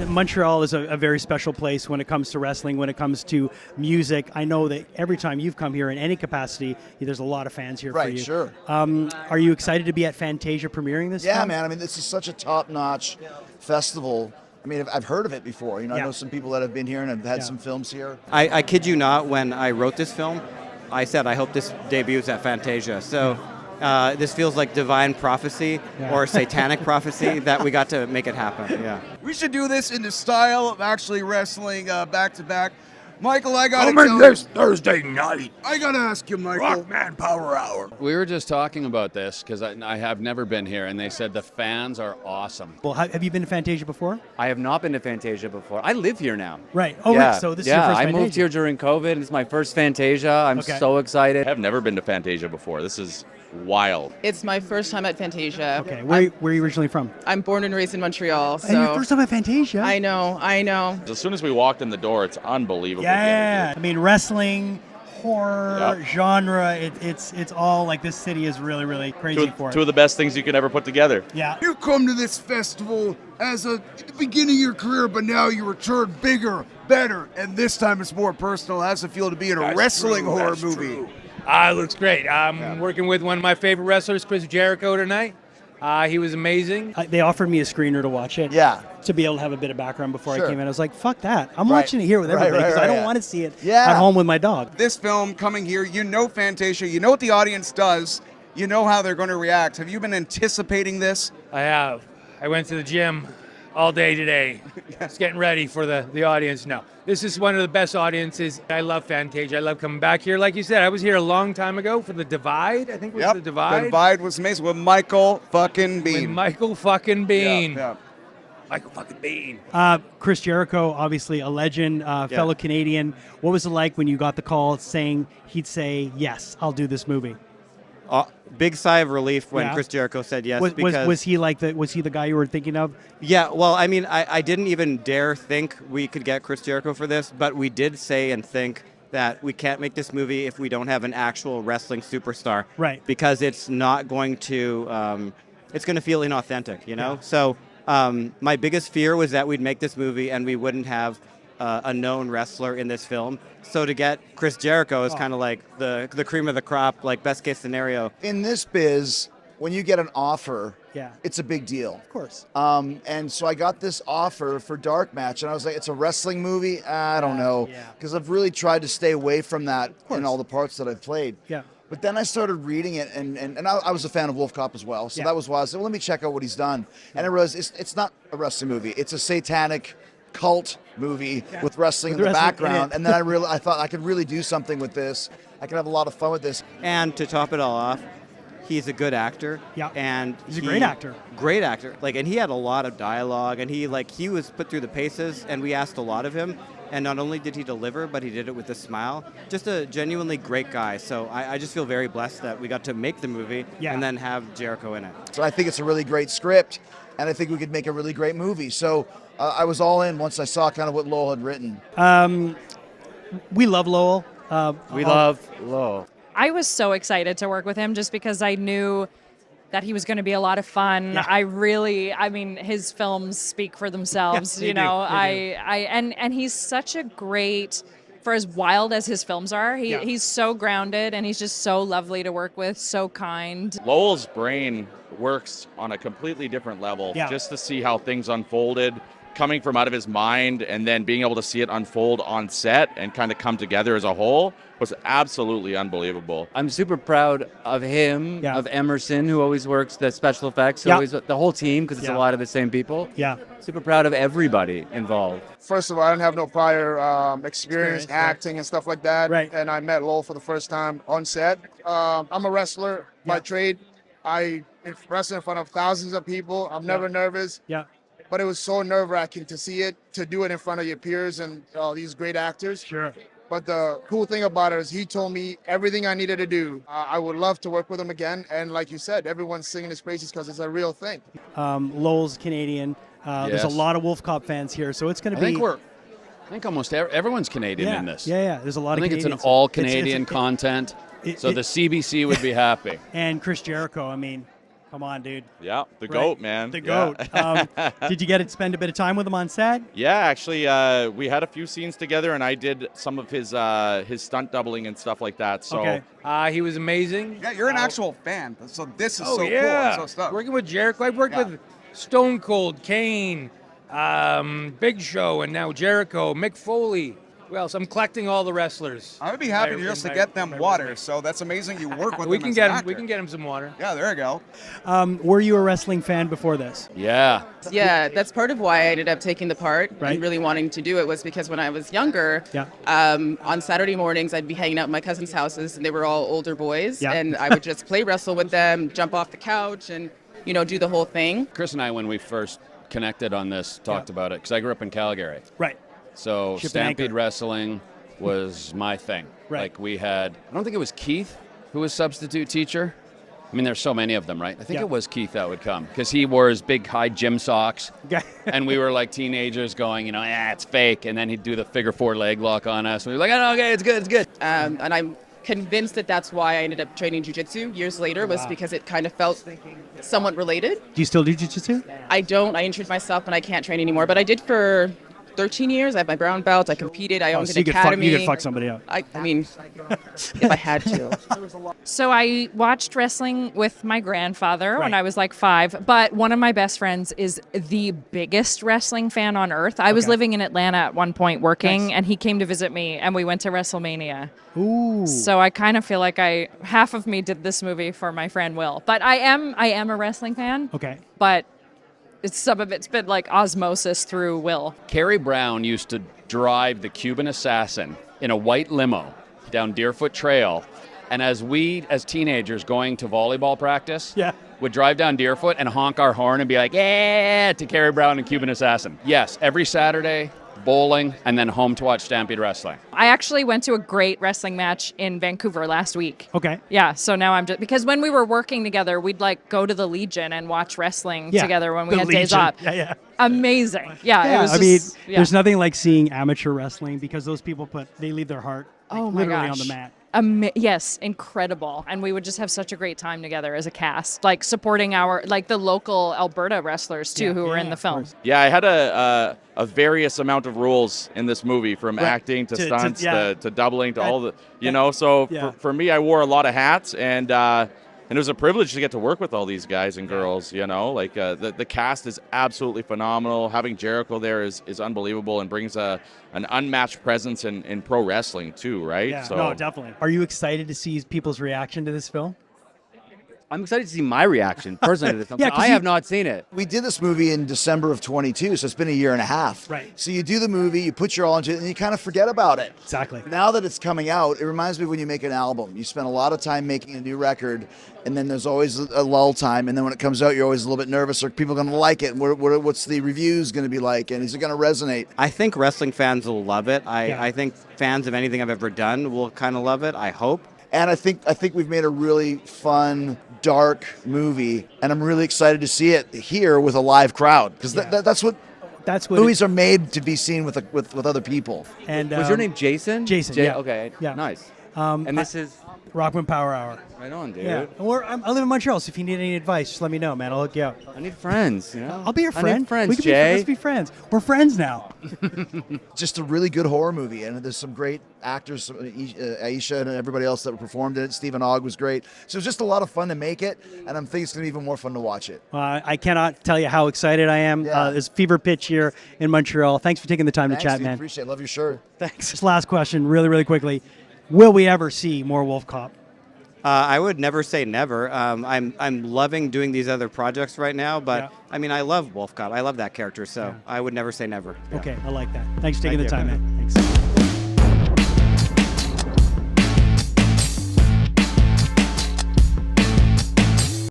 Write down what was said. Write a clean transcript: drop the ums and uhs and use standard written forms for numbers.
Montreal is a very special place when it comes to wrestling, when it comes to music. I know that every time you've come here in any capacity, there's a lot of fans here for you. Right, sure. Are you excited to be at Fantasia premiering this? Yeah, film? man. I mean, this is such a top-notch festival. I mean, I've heard of it before. I know some people that have been here and have had some films here. I kid you not, when I wrote this film, I said I hope this debuts at Fantasia. So this feels like divine prophecy or satanic prophecy that we got to make it happen. Yeah. We should do this in the style of actually wrestling back to back. Michael, I got Coming this Thursday night. I gotta ask you, Michael. Rockman Power Hour. We were just talking about this because I have never been here, and they said the fans are awesome. Well, have you been to Fantasia before? I have not been to Fantasia before. I live here now. Right. Oh, yeah. right. So this is your first I Fantasia. moved here during COVID. It's my first Fantasia. I'm so excited. I've never been to Fantasia before. This is wild. It's my first time at Fantasia. Okay. Where are you originally from? I'm born and raised in Montreal. So And your first time at Fantasia? I know. As soon as we walked in the door, it's unbelievable. Yeah. I mean, wrestling, horror, genre, it's all like this city is really, really crazy for it. Two of the best things you can ever put together. Yeah. You come to this festival at the beginning of your career, but now you return bigger, better, and this time it's more personal. How's it feel to be in a wrestling horror movie? It looks great. I'm working with one of my favorite wrestlers, Chris Jericho, tonight. He was amazing. They offered me a screener to watch it. Yeah. To be able to have a bit of background before Sure. I came in. I was like, fuck that. I'm watching it here with everybody because I don't want to see it at home with my dog. This film coming here, you know Fantasia, you know what the audience does, you know how they're going to react. Have you been anticipating this? I have. I went to the gym all day today. Just getting ready for the audience. No, this is one of the best audiences. I love Fantasia. I love coming back here. Like you said, I was here a long time ago for The Divide. I think it was The Divide. The Divide was amazing with Michael fucking Bean. With Michael fucking Bean. Yeah. Michael fucking Bean. Chris Jericho, obviously a legend, fellow Canadian. What was it like when you got the call saying he'd say, yes, I'll do this movie? Big sigh of relief when Chris Jericho said yes. Was he the guy you were thinking of? Yeah, well, I mean, I didn't even dare think we could get Chris Jericho for this, but we did say and think that we can't make this movie if we don't have an actual wrestling superstar. Right. Because it's not going to, it's going to feel inauthentic, you know? Yeah. So my biggest fear was that we'd make this movie and we wouldn't have a known wrestler in this film. So to get Chris Jericho is kind of like the cream of the crop, like best case scenario. In this biz, when you get an offer, it's a big deal. Of course. And so I got this offer for Dark Match, and I was like, it's a wrestling movie? I don't know. Because I've really tried to stay away from that in all the parts that I've played. Yeah. But then I started reading it, and I was a fan of Wolf Cop as well. So that was why I said, well, let me check out what he's done. And I realized it's not a wrestling movie. It's a satanic cult movie with wrestling in the background. And then I thought I could really do something with this. I could have a lot of fun with this. And to top it all off, he's a good actor. Yeah. And he's a great actor. Great actor. And he had a lot of dialogue, and he was put through the paces, and we asked a lot of him. And not only did he deliver, but he did it with a smile. Just a genuinely great guy. So I just feel very blessed that we got to make the movie and then have Jericho in it. So I think it's a really great script, and I think we could make a really great movie. So I was all in once I saw kind of what Lowell had written. We love Lowell. We love Lowell. I was so excited to work with him just because I knew that he was going to be a lot of fun. Yeah. I mean, his films speak for themselves, They do. And he's such a great, for as wild as his films are, he's so grounded and he's just so lovely to work with, so kind. Lowell's brain works on a completely different level. Just to see how things unfolded, coming from out of his mind and then being able to see it unfold on set and kind of come together as a whole was absolutely unbelievable. I'm super proud of him, of Emerson, who always works the special effects, always the whole team, because it's a lot of the same people. Yeah. Super proud of everybody involved. First of all, I didn't have no prior experience acting and stuff like that. Right. And I met Lowell for the first time on set. I'm a wrestler by trade. I wrestle in front of thousands of people. I'm never nervous. Yeah. But it was so nerve-wracking to see it, to do it in front of your peers and all these great actors. Sure. But the cool thing about it is he told me everything I needed to do. I would love to work with him again. And like you said, everyone's singing his praises because it's a real thing. Lowell's Canadian. There's a lot of Wolf Cop fans here, so it's going to be... I think almost everyone's Canadian in this. Yeah. There's a lot of Canadians. I think it's an all-Canadian content, so the CBC would be happy. And Chris Jericho, I mean... Come on, dude. Yeah, the Right. GOAT, man. The Yeah. GOAT. Did you get to spend a bit of time with him on set? Yeah, actually, we had a few scenes together, and I did some of his stunt doubling and stuff like that. So Okay. He was amazing. Yeah, you're an actual fan, so this is so yeah. cool. So stuff. Working with Jericho, I've worked with Stone Cold, Kane, Big Show, and now Jericho, Mick Foley. Who else? I'm collecting all the wrestlers. I would be happy just to get them water. So that's amazing. You work with we them. can as get an him. actor. We can get him some water. Yeah, there you go. Were you a wrestling fan before this? Yeah. Yeah, that's part of why I ended up taking the part Right. and really wanting to do it was because when I was younger, Yeah. on Saturday mornings I'd be hanging out at my cousins' houses and they were all older boys, Yeah. and I would just play wrestle with them, jump off the couch, and do the whole thing. Chris and I, when we first connected on this, talked about it because I grew up in Calgary. Right. So Ship and Stampede anchor. Wrestling was my thing. Right. Like we had, I don't think it was Keith who was substitute teacher. I mean, there's so many of them, right? I think Yeah. it was Keith that would come because he wore his big high gym socks. Yeah. And we were like teenagers going, it's fake. And then he'd do the figure 4 leg lock on us. We were like, oh, okay, it's good, it's good. And I'm convinced that that's why I ended up training jiu-jitsu years later, was because it kind of felt somewhat related. Do you still do jiu-jitsu? I don't. I injured myself and I can't train anymore, but I did for 13 years. I have my brown belt. I competed. I owned so an academy. you could fuck somebody up. I mean, if I had to. So I watched wrestling with my grandfather when Right. I was like 5, but one of my best friends is the biggest wrestling fan on earth. I was Okay. living in Atlanta at one point working, Nice. and he came to visit me, and we went to WrestleMania. Ooh. So I kind of feel like half of me did this movie for my friend Will. But I am a wrestling fan, Okay. but some of it's been like osmosis through Will. Carrie Brown used to drive the Cuban Assassin in a white limo down Deerfoot Trail. And as teenagers going to volleyball practice, Yeah. would drive down Deerfoot and honk our horn and be like, yeah, to Carrie Brown and Cuban Assassin. Yes, every Saturday, bowling, and then home to watch Stampede Wrestling. I actually went to a great wrestling match in Vancouver last week. Okay. Yeah, so now I'm just, because when we were working together, we'd like go to the Legion and watch wrestling Yeah. together when we The had days Legion. off. Yeah. Amazing. Yeah, it Yeah, was I mean, just, yeah. there's nothing like seeing amateur wrestling because those people they leave their heart Oh my literally gosh. on the mat. Yes, incredible. And we would just have such a great time together as a cast, like supporting the local Alberta wrestlers too, Yeah. who were Yeah, in the of film. course. Yeah, I had a various amount of rules in this movie, from Right. acting to stunts yeah. to doubling to That- all the, So Yeah. for me, I wore a lot of hats, and it was a privilege to get to work with all these guys and girls. Like the cast is absolutely phenomenal. Having Jericho there is unbelievable and brings an unmatched presence in pro wrestling too, right? Yeah, no, definitely. Are you excited to see people's reaction to this film? I'm excited to see my reaction personally to this film. Yeah, 'cause I you- have not seen it. We did this movie in December of 22, so it's been a year and a half. Right. So you do the movie, you put your all into it, and you kind of forget about it. Exactly. Now that it's coming out, it reminds me of when you make an album. You spend a lot of time making a new record, and then there's always a lull time, and then when it comes out, you're always a little bit nervous. Are people going to like it? And what's the reviews going to be like? And is it going to resonate? I think wrestling fans will love it. Yeah. I think fans of anything I've ever done will kind of love it, I hope. And I think we've made a really fun, dark movie, and I'm really excited to see it here with a live crowd, because Yeah. that's what movies are made to be seen with other people. And Was your name Jason? Jason, yeah. Okay. Yeah. Nice. And this is Rockman Power Hour. right on, dude. Yeah. I live in Montreal, so if you need any advice, just let me know, man. I'll hook you up. I need friends. I'll be your I friend. need friends, we can Jay. Let's be friends. We're friends now. Just a really good horror movie, and there's some great actors, Aisha and everybody else that performed in it. Stephen Ogg was great. So it was just a lot of fun to make it, and I'm thinking it's going to be even more fun to watch it. I cannot tell you how excited I am. Yeah. There's fever pitch here in Montreal. Thanks for taking the time Thanks, to chat, dude. man. Appreciate it. Love your shirt. Thanks. This last question, really, really quickly. Will we ever see more Wolf Cop? I would never say never. I'm loving doing these other projects right now, but Yeah. I mean, I love Wolf Cop. I love that character, so I would never say never. Okay, I like that. Thanks for taking Thank the you. time, man. Thanks.